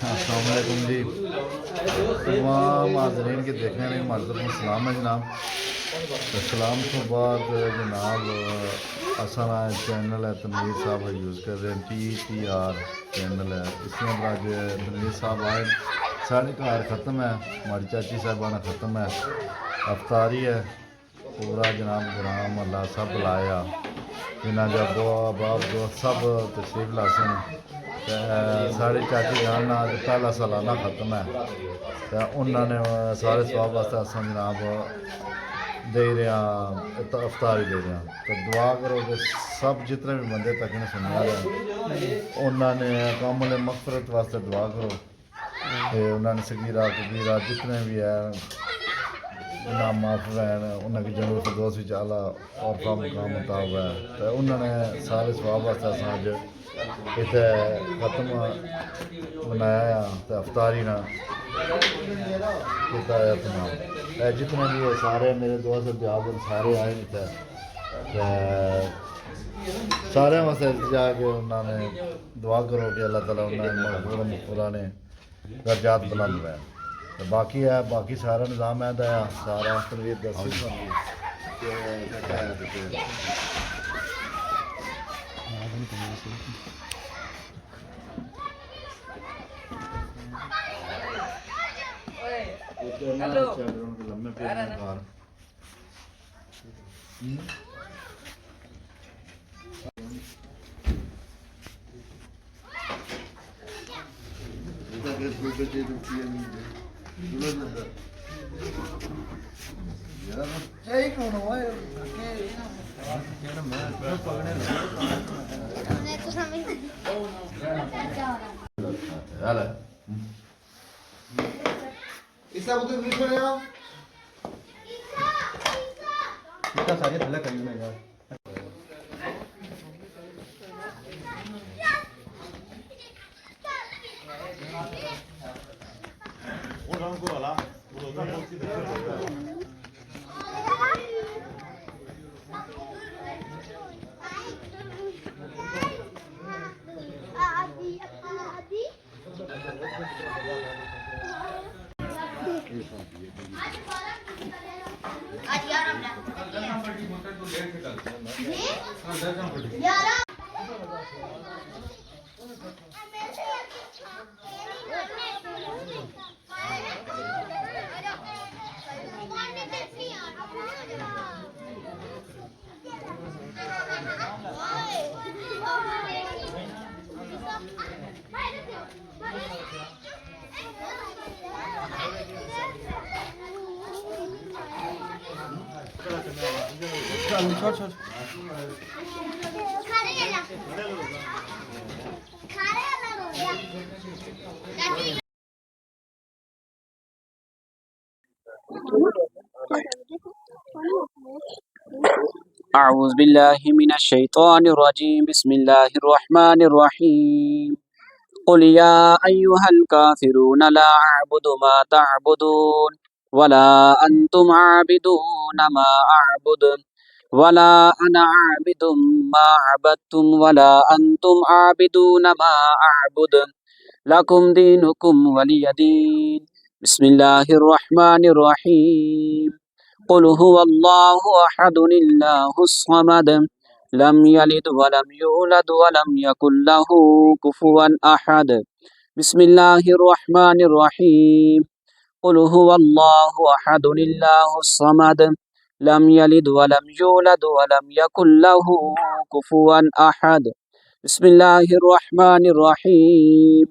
अस्सलाम वालेकुम जी। तमाम हाज़रीन के देखने में मरतबा सलाम है जनाब। तो सलाम तो बाद जनाब असा चैनल है तनवीर साहब यूज़ कर रहे हैं, TTR चैनल है। इसमें अज तनवीर साहब आए, साढ़े घर ख़त्म है, हमारी चाची साहबाना ख़त्म है, अफ्तारी है, पूरा जनाब ग्राम अल्लाह सब बुलाया, इन्हों का बुआ बाप दोस्त सब तशरीफ लासन। साढ़े चाची जान आज पहला सालाना ख़त्म है, तो उन्होंने सारे स्वाब वास्ते अस जनाब दे रहे हैं, अफ्तारी दे रहे हैं। तो दुआ करो कि सब जितने भी बंदे तक ने सुनने वाले उन्होंने कामल मगफरत वास्ते दुआ करो कि उन्होंने सगीरा कबीरा जितने भी है ना माफ रहन, उन्होंने जन्नत फिरदौस विच आला और का मुकाम मुताब है। तो उन्होंने सारे स्वाब वास्ते अस अज इतने ख़त्म मनाया तो अफ्तारी ना किया अपना जितने भी सारे मेरे दोस्त अध्यापक सारे आए इतने सारे वास्ते जाके उन्होंने दुआ करो कि अल्लाह ताला उन्होंने मकबूला ने दर्जात बुलंद रहे। तो बाकी है, बाकी सारा निज़ाम है दया सारा तनवीर दसी लम्बे पेड़ सारी थल्ले करी यार छोड़ छोड़ أعوذ بالله من الشيطان الرجيم بسم الله الرحمن الرحيم قل يا أيها الكافرون لا أعبد ما تعبدون ولا أنتم عابدون ما أعبد ولا أنا عابد ما عبدتم ولا أنتم عابدون ما أعبد لكم دينكم ولي دين بسم الله الرحمن الرحيم قل هو الله أحد الله الصمد لم يلد ولم يولد ولم يكن له كفوا أحد بسم الله الرحمن الرحيم قل هو الله أحد الله الصمد لم يلد ولم يولد ولم يكن له كفوا أحد بسم الله الرحمن الرحيم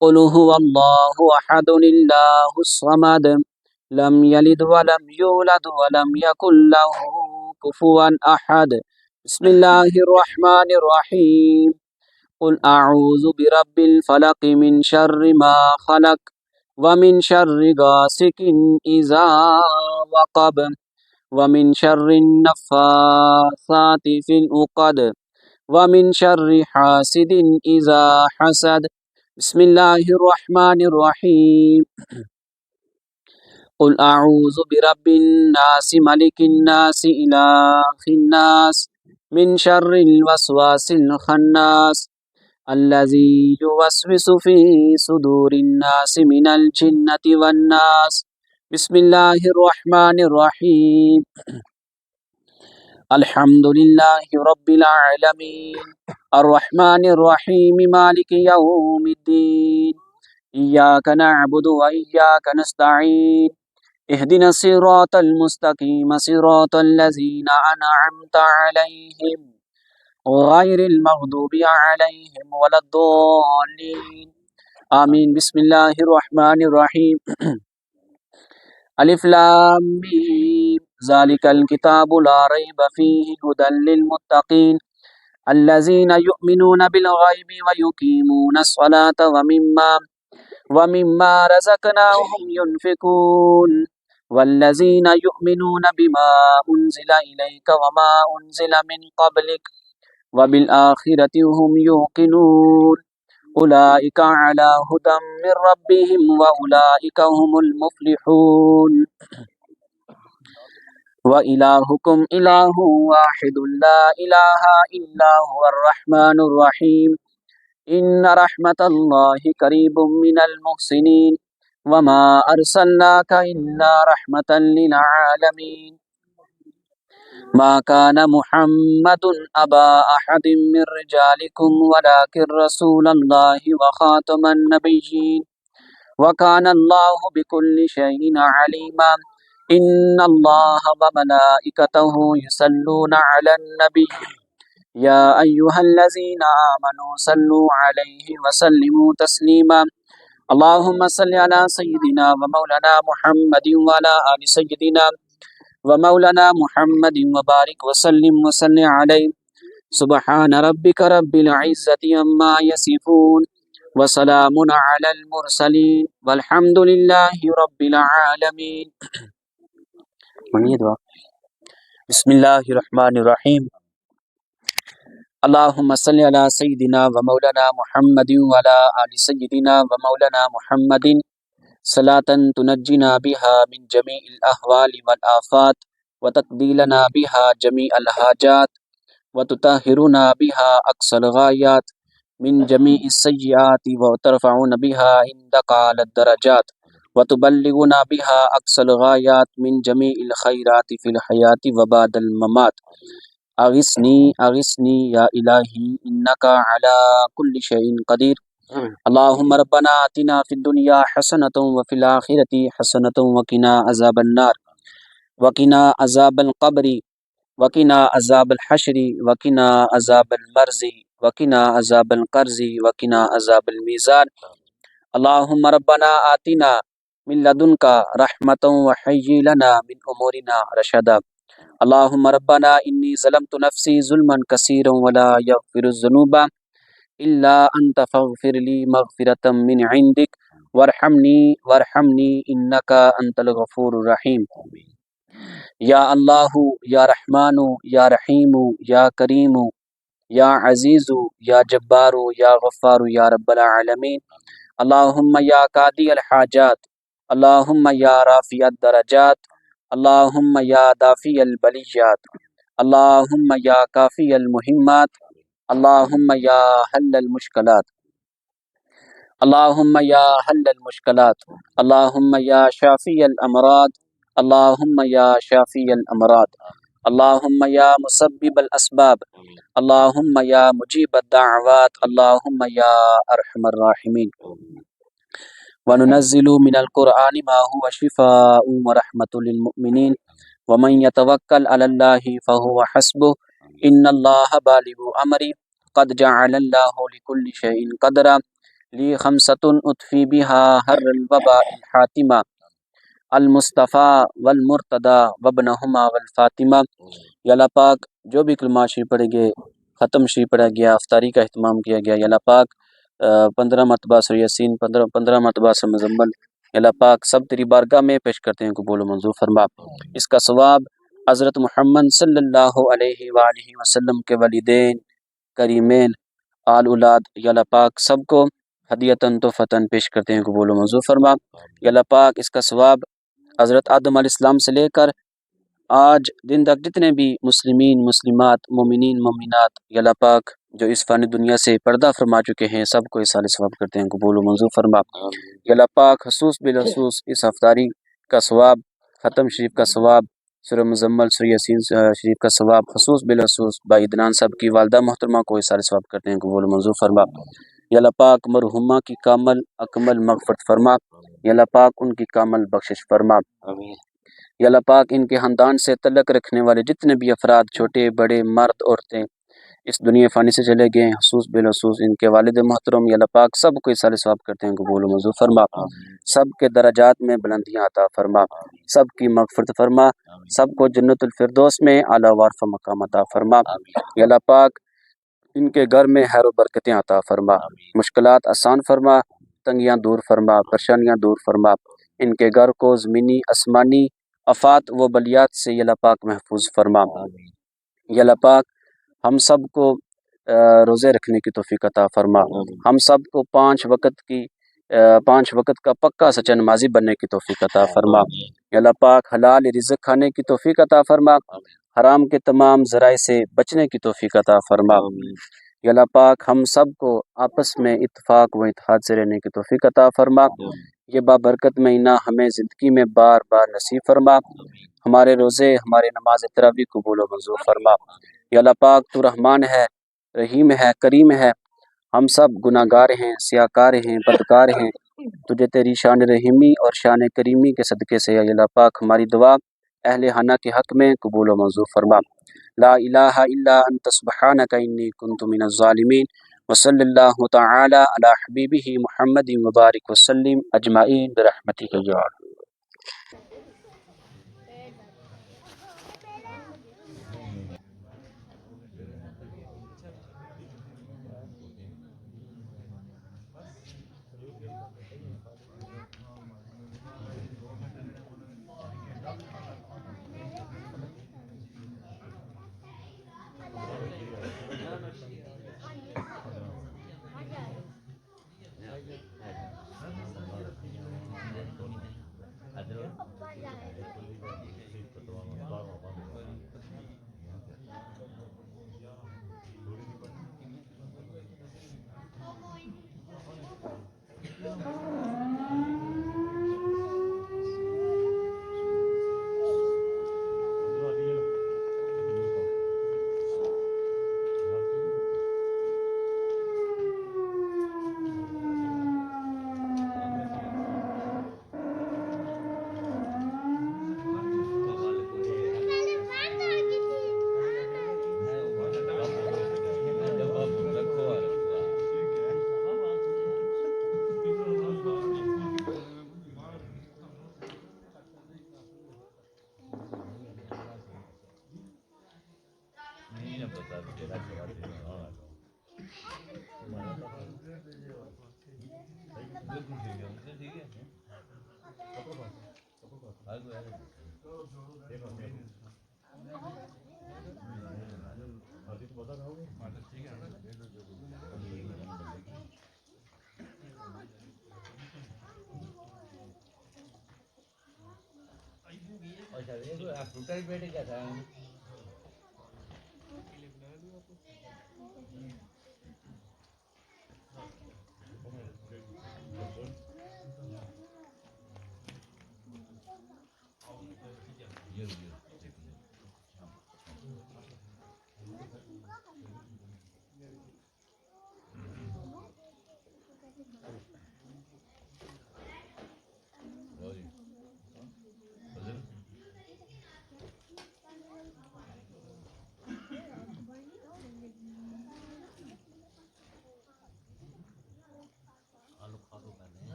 قل هو الله أحد الله الصمد لم يلد ولم يولد ولم يكن له كفوا أحد بسم الله الرحمن الرحيم قل أعوذ برب الفلق من شر ما خلق ومن شر غاسق إذا وقب वमिन शर्रिन नफ़्फ़ासाति फ़िल उक़द वमिन शर्रि हासिदिन इज़ा हसद। बिस्मिल्लाहिर्रहमानिर्रहीम। क़ुल अऊज़ु बिरब्बिन नास मलिकिन नास इलाहिन नास मिन शर्रिल वसवासिल खन्नास अल्लज़ी युवस्विसु फ़ी सुदूरिन नास मिनल जिन्नति वन नास। बिस्मिल्लाहिर्रहमानिर्रहीम। अल्हम्दुलिल्लाहि रब्बिल आलमीन अर्रहमानिर्रहीम मालिकि यौमिद्दीन इय्याका नअबुदु व इय्याका नस्तईन इहदिनस सिरातल मुस्तकीम सिरातल लज़ीना अनअमता अलैहिम गैरिल मग़दूबि अलैहिम वलद्दाल्लीन आमीन। बिस्मिल्लाहिर्रहमानिर्रहीम। अलिफ लाम मीम ज़ालिकल किताबु ला रैब फ़ीहि हुदल लिल मुत्तक़ीन अल्लज़ीना युमिनूना बिल गैबि व युकीमूनस स्वलाता व मिम्मा रज़क़नाहुम युनफ़िकून वल्लज़ीना युमिनूना बिमा उन्ज़िला इलैका व मा उन्ज़िला मिन क़ब्लिक व बिल आखिरति हुम युक़िनून उलाइका अला हुदम मिर रब्बिहिम व उलाइका हुमुल मुफ़्लिहून। व इलाहुकुम इलाहुन वाहिदुन ला इलाहा इल्ला हुवर रहमानुर रहीम इन्न रहमतल्लाहि करीबुम मिनल मुहसिनीन वमा अरसलनाका इल्ला रहमतल लिल आलमीन। मा कान मुहम्मदुन अबा अहदिम मिर रिजालिकुम वलाकिन रसूलल्लाहि व खातमन नबिय्यीन व कानल्लाहु बिकुल्लि शैइन अलीमा इन्नल्लाहा व मलाइकतहु युसल्लूना अलन नबी या अय्युहल्लज़ीना आमनू सल्लु अलैहि व सल्लिमू तस्लीमा। अल्लाहुम्मा सल्लि अला सय्यिदिना व मौलाना मुहम्मदिन व अला आलि सय्यिदिना व मौलाना मुहम्मदिन व बारिक व सल्लिम व सल्लि अलैहि। सुब्हान रब्बिका रब्बिल इज़्ज़ति अम्मा यसिफून व सलामुन अलल मुरसलीन वल्हम्दुलिल्लाहि रब्बिल आलमीन। मनीय दुआ। बिस्मिल्लाहिर्रहमानिर्रहीम। अल्लाहुम्मा सल्लि अला सय्यिदिना व मौलाना मुहम्मदिन व अला आलि सय्यिदिना व मौलाना मुहम्मदिन सलातन तुनज्जिना बिहा मिन जमीइल अहवालि वल आफात व तक़दीलना बिहा जमीअल हाजात व तुताहिरुना बिहा अक़सल गायात मिन जमीइस सय्यिआति व तरफ़उना बिहा इंदका अलद दरजात व तुबल्लिगुना बिहा अक़सल गायात मिन जमीइल खैराति फ़िल हयाति व बादल ममात। अगिस्नी अगिस्नी या इलाही इन्नका अला कुल्लि शैइन क़दीर। अल्लाहुम्मा रब्बना आतिना फ़िद दुनिया हसनतन व फ़िल आखिरति हसनतन व क़िना अज़ाबन्नार व क़िना अज़ाबल क़ब्रि व क़िना अज़ाबल हश्रि व क़िना अज़ाबल मर्ज़ि व क़िना अज़ाबल क़र्ज़ि व क़िना अज़ाबल मीज़ान। अल्लाहुम्मा रब्बना आतिना मिन लदुनका रहमतन व हय्यि लना मिन उमूरिना रशदा। अल्लाहुम्मा रब्बना इन्नी ज़लमतु नफ़्सी ज़ुल्मन कसीरन व ला यग़फ़िरुज़ ज़ुनूबा इल्ला अंत फ़ग़फ़िरली मग़फ़िरतम मिन इंदिक वरहमनी इन्नका अंतल गफ़ूरुर रहीम। या अल्लाहु या रहमानु या रहीमु या करीमु या अज़ीज़ु या जब्बारु या गफ़्फ़ारु या रब्बल आलमीन। अल्लाहुम्मा या कादी अल हाजात अल्लाहुम्मा या राफ़ी अद दरजात अल्लाहुम्मा या दाफ़ी अल बलियात अल्लाहुम्मा या काफ़ी अल मुहिम्मात अल्लाहुम्मा या हल्लल मुश्किलात अल्लाहुम्मा या हल्लल मुश्किलात अल्लाहुम्मा या शाफ़ी अल अमराद अल्लाहुम्मा या शाफ़ी अल अमराद अल्लाहुम्मा या मुसब्बिब अल असबाब अल्लाहुम्मा या मुजीब अद-दाअवात अल्लाहुम्मा या अरहमर राहिमीन। व नुनज़्ज़िलु मिनल क़ुरआनि मा हुवा शिफ़ाउन व रहमतुल लिल मुमिनीन व मन यतवक्कल अलल्लाहि फ़हुव हस्बुह इन्नल्लाहा बालिगु अमरी क़द जअलल्लाहु लिकुल्लि शैइन क़दरा ली खमसतुन उत्फ़ी बिहा हर्रल वबाइल हातिमा अल मुस्तफ़ा वल मुर्तदा वब्नहुमा वल फ़ातिमा। या अल्लाह पाक जो भी कलमा शरीफ पढ़े गए ख़त्म शरीफ पढ़ा गया अफ्तारी का अहतमाम किया गया। या अल्लाह पाक 15 मरतबा सूरह यासीन 15 मरतबा सूरह मुज़म्मल अल्लाह पाक सब तेरी बारगाह में पेश करते हैं, कबूल मंजूर फरमा। इसका सवाब हज़रत मुहम्मद सल्लल्लाहु अलैहि वसल्लम के वलिदैन करीमैन आल औलाद अल्लाह पाक सबको हदियतन तो फ़तन पेश करते हैं, कबूल व मंजूर फरमा। अल्लाह पाक इसका सवाब हज़रत आदम अलैहिस्सलाम से लेकर आज दिन तक जितने भी मुस्लिमीन मुस्लिमात मोमिनीन मोमिनात अल्लाह पाक जो इस फ़ानी दुनिया से पर्दा फरमा चुके हैं सबको इस साल सवाब करते हैं, कबूल व मंजूर फरमा। अल्लाह पाक खसूस बिलखसूस इस हफ्तारी का सवाब, ख़त्म शरीफ का सवाब, सूरह मुज़म्मल सूरह यासीन शरीफ का सवाब खसूस बिलखसूस भाई इदनान साहब की वालदा मोहतरमा को इस साल सवाब करते हैं, कबूल व मंजूर फरमा। अल्लाह पाक मरहुमा की कामल अकमल मग़फ़िरत फरमा। अल्लाह पाक उनकी कामल बख्शिश फरमा। या अल्लाह पाक इनके ख़ानदान से तल्लुक़ रखने वाले जितने भी अफराद छोटे बड़े मर्द औरतें इस दुनिया फ़ानी से चले गए हैं, खसूस बिलखसूस इनके वालिद मोहतरम या अल्लाह पाक सबको इस साल सवाब करते हैं, कबूल व मंजूर फरमा। सब के दराजात में बुलंदियाँ अता फरमा, सब की मग़फ़िरत फरमा, सबको जन्नतुल फ़िरदौस में आला वारफ़ा मक़ाम अता फरमा। या अल्लाह पाक इनके घर में खैर व बरकतें अता फरमा, मुश्किलात आसान फरमा, तंगियाँ दूर फरमा, परेशानियाँ दूर फरमा। इनके घर को ज़मीनी आसमानी आफ़ात व बलियात से या अल्लाह पाक महफूज फरमा। या अल्लाह पाक हम सब को रोज़े रखने की तौफ़ीक अता फरमा। हम सब को 5 वक़्त का पक्का सच्चा नमाज़ी बनने की तौफ़ीक अता फरमा। या अल्लाह पाक हलाल रिज़्क़ खाने की तौफ़ीक अता फरमा, हराम के तमाम ज़राए से बचने की तौफ़ीक अता फरमा। या अल्लाह पाक हम सब को आपस में इत्तेफ़ाक व इत्तेहाद से रहने की तौफ़ीक अता फरमा। ये बाबरकत महीना हमें ज़िंदगी में बार बार नसीब फरमा। हमारे रोज़े हमारे नमाज तरावी कबूल व मंजूर फरमा। या अल्लाह पाक तू रहमान है, रहीम है, करीम है। हम सब गुनाहगार हैं, सियाकार हैं, बदकार हैं। तुझे तेरी शान रहीमी और शान करीमी के सदक़े से या अल्लाह पाक हमारी दुआ अहले खाना के हक़ में कबूल व मंजूर फरमा। ला इलाहा इल्ला अंत सुब्हानका इन्नी कुन्तु मिनज़ ज़ालिमीन व सल्लल्लाहु तआला अला हबीबिही मुहम्मदिन व बारिक व सल्लिम अजमाइन बिरहमतिका या अर्हम।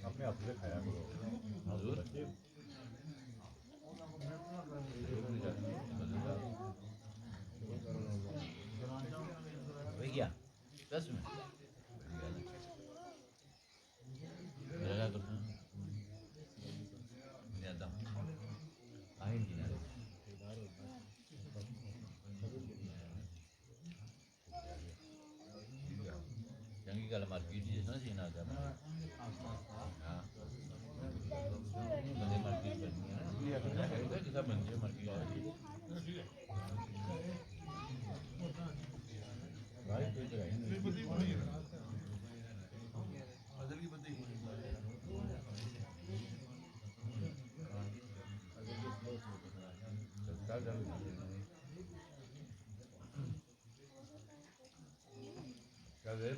अपने हाथ से खाया करो भैया दस में चंगी गल मार्केट जिस ना सीना आता हाँ बंदे मार्केट बननी है ना किसा बंदे मार्केट क्या दे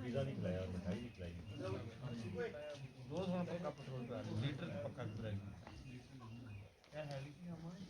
पिज़्ज़ा नहीं खिलाया और मिठाई नहीं खिलाई दो थोड़ा पक्का पेट्रोल का लीटर पक्का खिलाएगी क्या है कि हमारे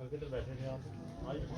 किधर बैठे थे आप चलो